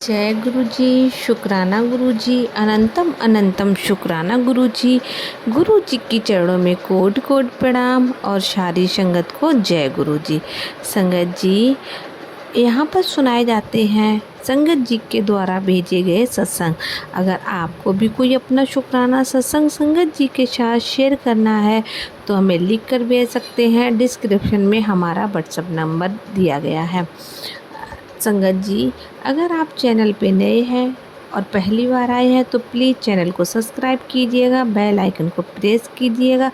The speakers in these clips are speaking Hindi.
जय गुरु जी, शुक्राना गुरु जी, अनंतम अनंतम शुक्राना गुरु जी। गुरु जी की चरणों में कोट कोट प्रणाम और सारी संगत को जय गुरु जी। संगत जी, यहाँ पर सुनाए जाते हैं संगत जी के द्वारा भेजे गए सत्संग। अगर आपको भी कोई अपना शुक्राना सत्संग संगत जी के साथ शेयर करना है तो हमें लिख कर भेज सकते हैं। डिस्क्रिप्शन में हमारा व्हाट्सएप नंबर दिया गया है। संगत जी, अगर आप चैनल पे नए हैं और पहली बार आए हैं तो प्लीज़ चैनल को सब्सक्राइब कीजिएगा, बेल आइकन को प्रेस कीजिएगा,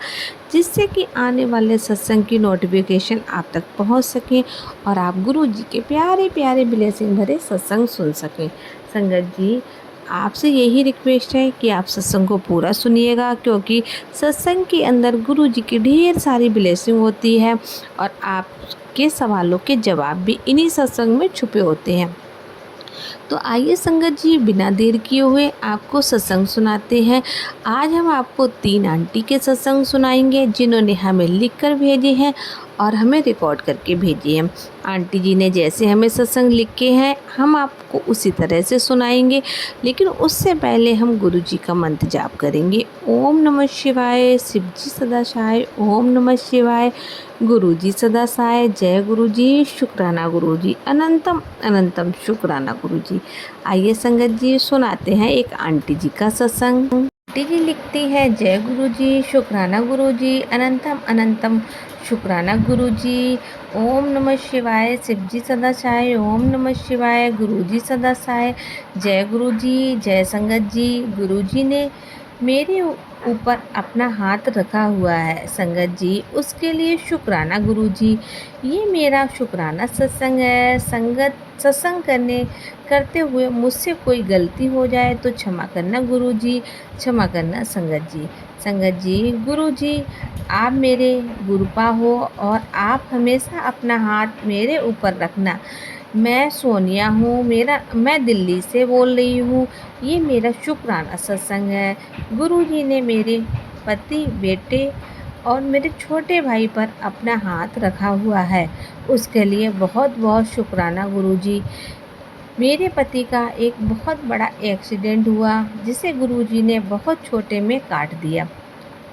जिससे कि आने वाले सत्संग की नोटिफिकेशन आप तक पहुंच सके और आप गुरु जी के प्यारे प्यारे ब्लेसिंग भरे सत्संग सुन सकें। संगत जी, आपसे यही रिक्वेस्ट है कि आप सत्संग को पूरा सुनिएगा, क्योंकि सत्संग के अंदर गुरु जी की ढेर सारी ब्लेसिंग होती है और आपके सवालों के जवाब भी इन्हीं सत्संग में छुपे होते हैं। तो आइए संगत जी, बिना देर किए हुए आपको सत्संग सुनाते हैं। आज हम आपको 3 आंटी के सत्संग सुनाएंगे जिन्होंने हमें लिख कर भेजे हैं और हमें रिकॉर्ड करके भेजी हैं। आंटी जी ने जैसे हमें सत्संग लिखे हैं हम आपको उसी तरह से सुनाएंगे, लेकिन उससे पहले हम गुरु जी का मंत्र जाप करेंगे। ओम नमः शिवाय, शिव जी सदा सहाय। ओम नमः शिवाय, गुरु जी सदा सहाय। जय गुरु जी, शुक्राना गुरु जी, अनंतम अनंतम शुक्राना गुरु जी। आइए संगत जी, सुनाते हैं एक आंटी जी का सत्संग। आंटी जी लिखती है, जय गुरु जी, शुक्राना गुरु जी, अनंतम अनंतम शुक्राना गुरु जी। ओम नमः शिवाय, शिव जी सदा सहाय। ओम नमः शिवाय, गुरु जी सदा सहाय। जय गुरु जी। जय संगत जी, गुरु जी ने मेरे ऊपर अपना हाथ रखा हुआ है संगत जी, उसके लिए शुक्राना गुरु जी। ये मेरा शुक्राना सत्संग है। संगत सत्संग करते हुए मुझसे कोई गलती हो जाए तो क्षमा करना गुरु जी, क्षमा करना संगत जी। संगत जी, गुरु जी आप मेरे गुरुपा हो और आप हमेशा अपना हाथ मेरे ऊपर रखना। मैं सोनिया हूँ, मैं दिल्ली से बोल रही हूँ। ये मेरा शुक्राना सत्संग है। गुरु जी ने मेरे पति, बेटे और मेरे छोटे भाई पर अपना हाथ रखा हुआ है, उसके लिए बहुत बहुत शुक्राना गुरु जी। मेरे पति का एक बहुत बड़ा एक्सीडेंट हुआ जिसे गुरु जी ने बहुत छोटे में काट दिया।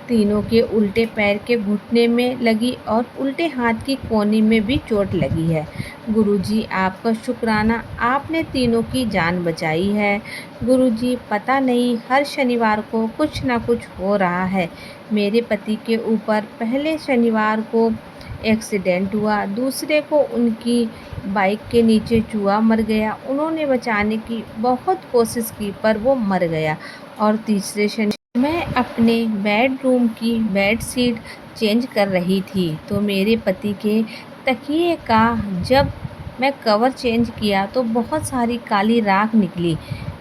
तीनों के उल्टे पैर के घुटने में लगी और उल्टे हाथ की कोहनी में भी चोट लगी है। गुरुजी आपका शुक्राना, आपने तीनों की जान बचाई है। गुरुजी पता नहीं हर शनिवार को कुछ ना कुछ हो रहा है। मेरे पति के ऊपर पहले शनिवार को एक्सीडेंट हुआ, दूसरे को उनकी बाइक के नीचे चूहा मर गया। उन्होंने बचाने की बहुत कोशिश की पर वो मर गया। और तीसरे शनि मैं अपने बेडरूम की बेडशीट चेंज कर रही थी तो मेरे पति के तकिए का जब मैं कवर चेंज किया तो बहुत सारी काली राख निकली।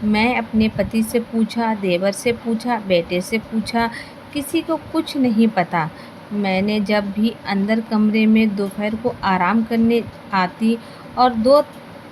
मैं अपने पति से पूछा, देवर से पूछा, बेटे से पूछा, किसी को कुछ नहीं पता। मैंने जब भी अंदर कमरे में दोपहर को आराम करने आती और 2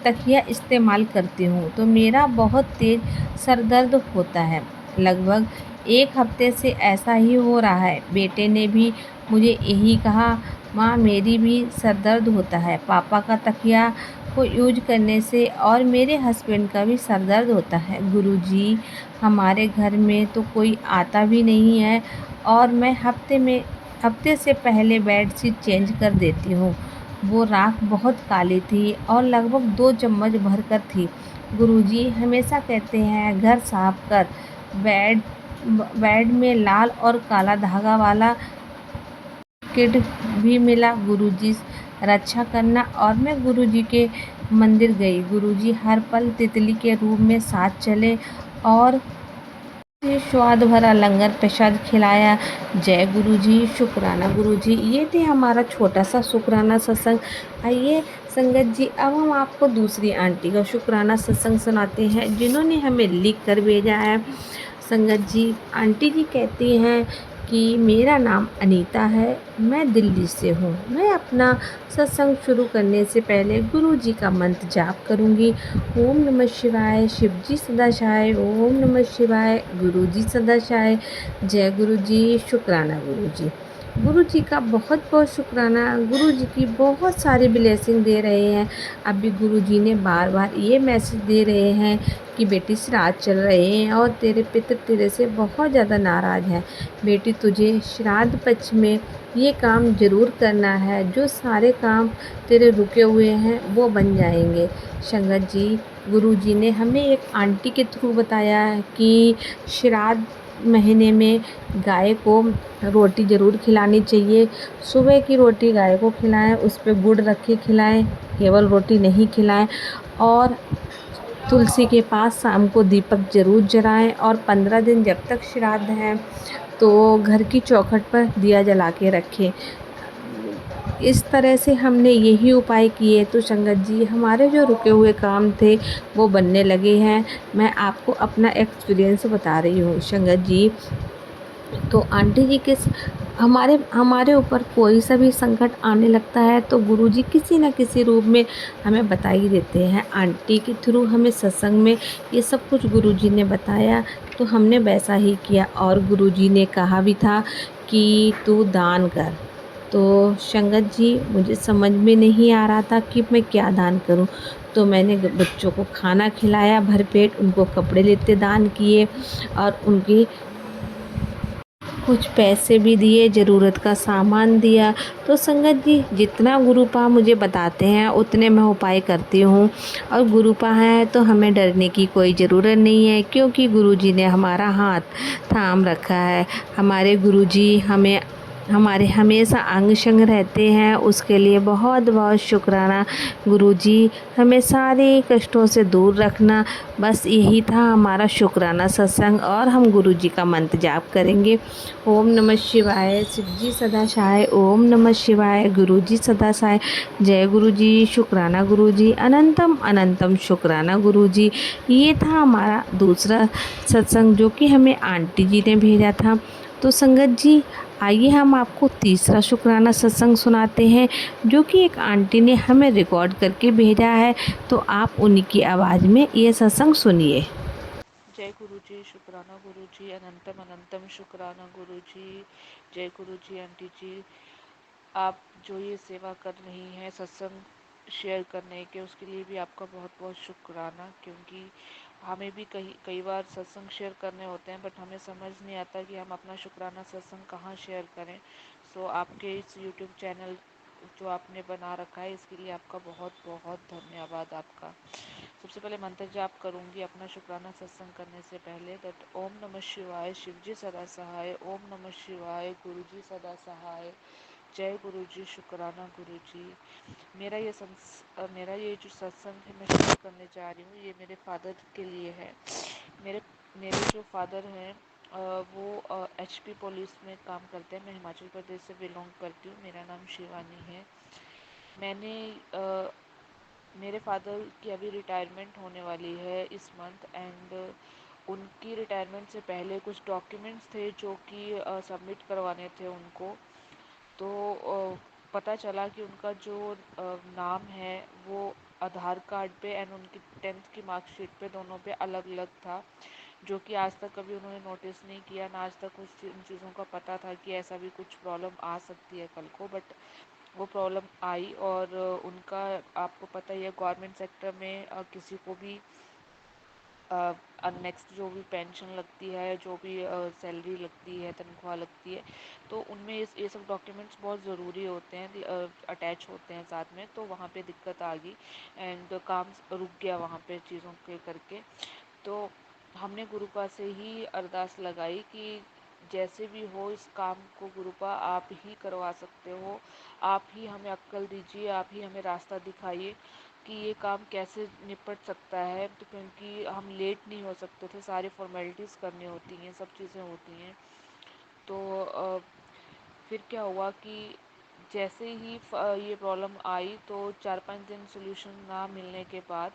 तकिया इस्तेमाल करती हूँ तो मेरा बहुत तेज़ सर दर्द होता है। लगभग 1 हफ्ते से ऐसा ही हो रहा है। बेटे ने भी मुझे यही कहा, माँ मेरी भी सर दर्द होता है। पापा का तकिया को यूज करने से और मेरे हस्बैंड का भी सर दर्द होता है। गुरुजी हमारे घर में तो कोई आता भी नहीं है और मैं हफ्ते से पहले बेडशीट चेंज कर देती हूँ। वो राख बहुत काली थी और लगभग 2 चम्मच भरकर थी। गुरुजी हमेशा कहते हैं घर साफ कर। बेड में लाल और काला धागा वाला किट भी मिला। गुरुजी रक्षा करना। और मैं गुरुजी के मंदिर गई। गुरुजी हर पल तितली के रूप में साथ चले और स्वाद भरा लंगर प्रसाद खिलाया। जय गुरुजी, शुक्राना गुरुजी। ये थे हमारा छोटा सा शुक्राना सत्संग। आइए संगत जी, अब हम आपको दूसरी आंटी का शुक्राना सत्संग सुनाते हैं जिन्होंने हमें लिख कर भेजा है। संगत जी, आंटी जी कहती हैं कि मेरा नाम अनीता है, मैं दिल्ली से हूँ। मैं अपना सत्संग शुरू करने से पहले गुरु जी का मंत्र जाप करूँगी। ओम नमः शिवाय, शिव जी सदा सहाय। ओम नमः शिवाय, गुरु जी सदा सहाय। जय गुरु जी, शुक्राना गुरु जी। गुरु जी का बहुत बहुत शुक्राना। गुरु जी की बहुत सारी ब्लेसिंग दे रहे हैं। अभी गुरु जी ने बार बार ये मैसेज दे रहे हैं कि बेटी श्राद्ध चल रहे हैं और तेरे पितर तेरे से बहुत ज़्यादा नाराज़ हैं। बेटी तुझे श्राद्ध पक्ष में ये काम ज़रूर करना है। जो सारे काम तेरे रुके हुए हैं वो बन जाएंगे। संगत जी, गुरु जी ने हमें एक आंटी के थ्रू बताया है कि श्राद्ध महीने में गाय को रोटी ज़रूर खिलानी चाहिए। सुबह की रोटी गाय को खिलाएं, उस पे गुड़ रख के खिलाएं, केवल रोटी नहीं खिलाएं। और तुलसी के पास शाम को दीपक ज़रूर जलाएं। और 15 दिन जब तक श्राद्ध है तो घर की चौखट पर दिया जला के रखें। इस तरह से हमने यही उपाय किए तो संगत जी हमारे जो रुके हुए काम थे वो बनने लगे हैं। मैं आपको अपना एक्सपीरियंस बता रही हूँ संगत जी। तो आंटी जी के हमारे हमारे ऊपर कोई सा भी संकट आने लगता है तो गुरुजी किसी न किसी रूप में हमें बता ही देते हैं। आंटी के थ्रू हमें सत्संग में ये सब कुछ गुरुजी ने बताया तो हमने वैसा ही किया। और गुरुजी ने कहा भी था कि तू दान कर। तो संगत जी मुझे समझ में नहीं आ रहा था कि मैं क्या दान करूं। तो मैंने बच्चों को खाना खिलाया भरपेट, उनको कपड़े लेते दान किए और उनकी कुछ पैसे भी दिए, ज़रूरत का सामान दिया। तो संगत जी जितना गुरुपा मुझे बताते हैं उतने मैं उपाय करती हूँ। और गुरुपा है तो हमें डरने की कोई ज़रूरत नहीं है, क्योंकि गुरुजी ने हमारा हाथ थाम रखा है। हमारे गुरुजी हमें हमारे हमेशा अंग संग रहते हैं, उसके लिए बहुत बहुत शुक्राना। गुरुजी हमें सारे कष्टों से दूर रखना, बस यही था हमारा शुक्राना सत्संग। और हम गुरुजी का मंत्र जाप करेंगे। ओम नमः शिवाय, शिवजी सदा सहाय। ओम नमः शिवाय, गुरुजी सदा सहाय। जय गुरुजी, शुक्राना गुरुजी, अनंतम अनंतम शुक्राना गुरुजी। ये था हमारा दूसरा सत्संग जो कि हमें आंटी जी ने भेजा था। तो संगत जी आइए हम आपको तीसरा शुक्राना सत्संग सुनाते हैं जो कि एक आंटी ने हमें रिकॉर्ड करके भेजा है। तो आप उन्हीं की आवाज़ में ये सत्संग सुनिए। जय गुरु जी, शुक्राना गुरु जी, अनंतम अनंतम शुक्राना गुरु जी। जय गुरु जी। आंटी जी, आप जो ये सेवा कर रही हैं सत्संग शेयर करने के, उसके लिए भी आपका बहुत बहुत शुक्राना। क्योंकि हमें भी कई कई बार सत्संग शेयर करने होते हैं बट हमें समझ नहीं आता कि हम अपना शुक्राना सत्संग कहाँ शेयर करें। सो आपके इस यूट्यूब चैनल जो आपने बना रखा है इसके लिए आपका बहुत बहुत धन्यवाद आपका। सबसे पहले मंत्र जाप करूंगी अपना शुक्राना सत्संग करने से पहले। दैट ओम नमः शिवाय, शिवजी सदा सहाय। ओम नमः शिवाय, गुरुजी सदा सहाय। जय गुरु जी, शुक्राना गुरु जी। मेरा ये जो सत्संग है मैं शुरू करने जा रही हूँ, ये मेरे फादर के लिए है। मेरे मेरे जो फादर हैं वो एचपी पुलिस में काम करते हैं। मैं हिमाचल प्रदेश से बिलोंग करती हूँ। मेरा नाम शिवानी है। मैंने मेरे फादर की अभी रिटायरमेंट होने वाली है इस मंथ। एंड उनकी रिटायरमेंट से पहले कुछ डॉक्यूमेंट्स थे जो कि सबमिट करवाने थे उनको। तो पता चला कि उनका जो नाम है वो आधार कार्ड पे एंड उनकी 10th की मार्कशीट पे दोनों पे अलग अलग था, जो कि आज तक कभी उन्होंने नोटिस नहीं किया ना। आज तक उन चीज़ों का पता था कि ऐसा भी कुछ प्रॉब्लम आ सकती है कल को, बट वो प्रॉब्लम आई। और उनका आपको पता ही है गवर्नमेंट सेक्टर में किसी को भी नेक्स्ट जो भी पेंशन लगती है, जो भी सैलरी लगती है, तनख्वाह लगती है, तो उनमें ये सब डॉक्यूमेंट्स बहुत ज़रूरी होते हैं, अटैच होते हैं साथ में। तो वहाँ पे दिक्कत आ गई एंड काम रुक गया वहाँ पे चीज़ों के करके। तो हमने गुरुपा से ही अरदास लगाई कि जैसे भी हो इस काम को गुरुपा आप ही करवा सकते हो, आप ही हमें अक्ल दीजिए, आप ही हमें रास्ता दिखाइए कि ये काम कैसे निपट सकता है। तो क्योंकि हम लेट नहीं हो सकते थे, सारी फॉर्मेलिटीज़ करनी होती हैं, सब चीज़ें होती हैं। तो फिर क्या हुआ कि जैसे ही ये प्रॉब्लम आई तो 4-5 दिन सोल्यूशन ना मिलने के बाद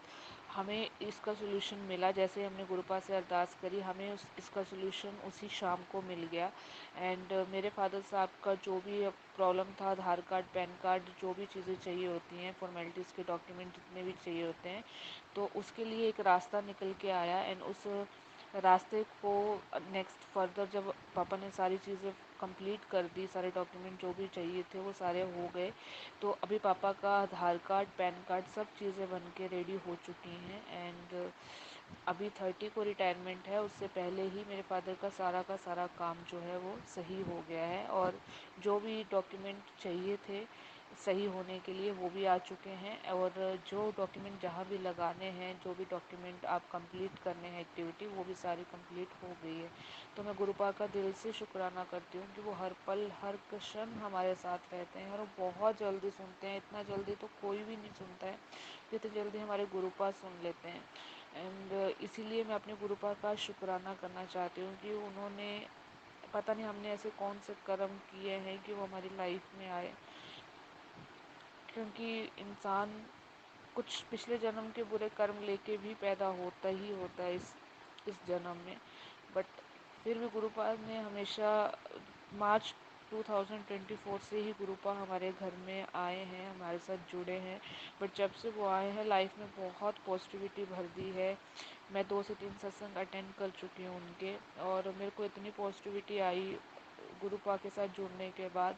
हमें इसका सोल्यूशन मिला। जैसे हमने गुरुपा से अरदास करी, हमें इसका सोल्यूशन उसी शाम को मिल गया। एंड मेरे फादर साहब का जो भी प्रॉब्लम था, आधार कार्ड, पैन कार्ड, जो भी चीज़ें चाहिए होती हैं, फॉर्मेलिटीज़ के डॉक्यूमेंट जितने भी चाहिए होते हैं, तो उसके लिए एक रास्ता निकल के आया। एंड उस रास्ते को नेक्स्ट फर्दर जब पापा ने सारी चीज़ें कंप्लीट कर दी, सारे डॉक्यूमेंट जो भी चाहिए थे वो सारे हो गए, तो अभी पापा का आधार कार्ड, पैन कार्ड, सब चीज़ें बन के रेडी हो चुकी हैं। एंड अभी 30 को रिटायरमेंट है, उससे पहले ही मेरे फादर का सारा काम जो है वो सही हो गया है, और जो भी डॉक्यूमेंट चाहिए थे सही होने के लिए वो भी आ चुके हैं, और जो डॉक्यूमेंट जहाँ भी लगाने हैं, जो भी डॉक्यूमेंट आप कंप्लीट करने हैं एक्टिविटी, वो भी सारी कंप्लीट हो गई है। तो मैं गुरुपा का दिल से शुक्राना करती हूँ कि वो हर पल हर क्षण हमारे साथ रहते हैं, और वो बहुत जल्दी सुनते हैं, इतना जल्दी तो कोई भी नहीं सुनता है जितनी जल्दी हमारे गुरुपा सुन लेते हैं। एंड इसीलिए मैं अपने गुरुपा का शुक्राना करना चाहती हूँ कि उन्होंने, पता नहीं हमने ऐसे कौन से कर्म किए हैं कि वो हमारी लाइफ में आए, क्योंकि इंसान कुछ पिछले जन्म के बुरे कर्म लेके भी पैदा होता ही होता है इस जन्म में। बट फिर भी गुरुपाद ने हमेशा, मार्च 2024 से ही गुरुपा हमारे घर में आए हैं, हमारे साथ जुड़े हैं। बट जब से वो आए हैं लाइफ में बहुत पॉजिटिविटी भर दी है। मैं 2 से 3 सत्संग अटेंड कर चुकी हूँ उनके, और मेरे को इतनी पॉजिटिविटी आई गुरुपा के साथ जुड़ने के बाद।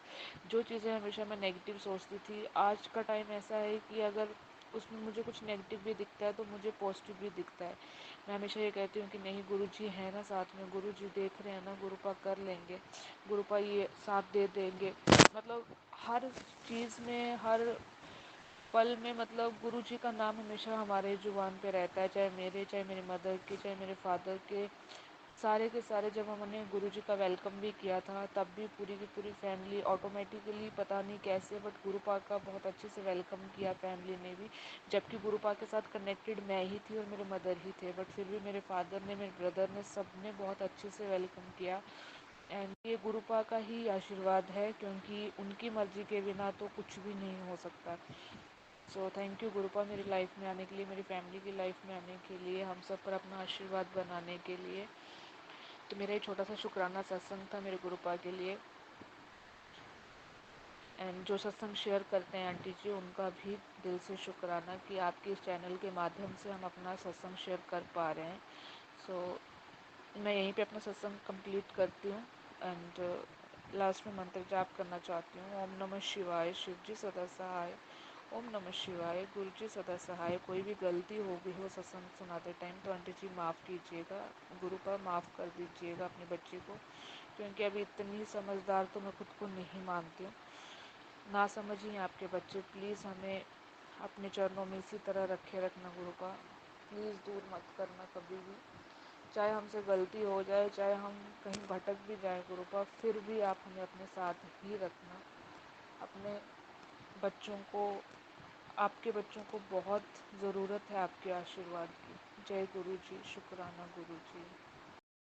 जो चीज़ें हमेशा मैं नेगेटिव सोचती थी, आज का टाइम ऐसा है कि अगर उसमें मुझे कुछ नेगेटिव भी दिखता है तो मुझे पॉजिटिव भी दिखता है। मैं हमेशा ये कहती हूँ कि नहीं, गुरुजी है ना साथ में, गुरुजी देख रहे हैं ना, गुरुपा कर लेंगे, गुरुपा ये साथ दे देंगे। मतलब हर चीज़ में, हर पल में, मतलब गुरुजी का नाम हमेशा हमारे जुबान पे रहता है, चाहे मेरे, चाहे मेरी मदर के, चाहे मेरे फादर के सारे। जब हमने गुरुजी का वेलकम भी किया था तब भी पूरी की पूरी फैमिली ऑटोमेटिकली, पता नहीं कैसे, बट गुरुपा का बहुत अच्छे से वेलकम किया फैमिली ने भी। जबकि गुरुपा के साथ कनेक्टेड मैं ही थी और मेरे मदर ही थे, बट फिर भी मेरे फादर ने, मेरे ब्रदर ने, सब ने बहुत अच्छे से वेलकम किया। एंड ये गुरुपा का ही आशीर्वाद है, क्योंकि उनकी मर्जी के बिना तो कुछ भी नहीं हो सकता। सो थैंक यू गुरुपा, मेरी लाइफ में आने के लिए, मेरी फैमिली की लाइफ में आने के लिए, हम सब पर अपना आशीर्वाद बनाने के लिए। तो मेरा एक छोटा सा शुक्राना सत्संग था मेरे गुरुपा के लिए। एंड जो सत्संग शेयर करते हैं आंटी जी, उनका भी दिल से शुक्राना कि आपके इस चैनल के माध्यम से हम अपना सत्संग शेयर कर पा रहे हैं। मैं यहीं पे अपना सत्संग कंप्लीट करती हूँ। एंड लास्ट में मंत्र जाप करना चाहती हूँ। ओम नमः शिवाय, शिव जी सदा सहाय। ओम नमः शिवाय, गुरु जी सदा सहाय। कोई भी गलती हो गई हो सत्संग सुनाते टाइम तो आंटी जी माफ़ कीजिएगा, गुरु पर माफ़ कर दीजिएगा अपने बच्चे को, क्योंकि अभी इतनी समझदार तो मैं खुद को नहीं मानती हूँ। ना समझिए आपके बच्चे, प्लीज़ हमें अपने चरणों में इसी तरह रखे रखना गुरुपा, प्लीज़ दूर मत करना कभी भी। चाहे हमसे गलती हो जाए, चाहे हम कहीं भटक भी जाए गुरुपा, फिर भी आप हमें अपने साथ ही रखना। अपने बच्चों को, आपके बच्चों को बहुत ज़रूरत है आपके आशीर्वाद की। जय गुरु जी, शुक्राना गुरु जी।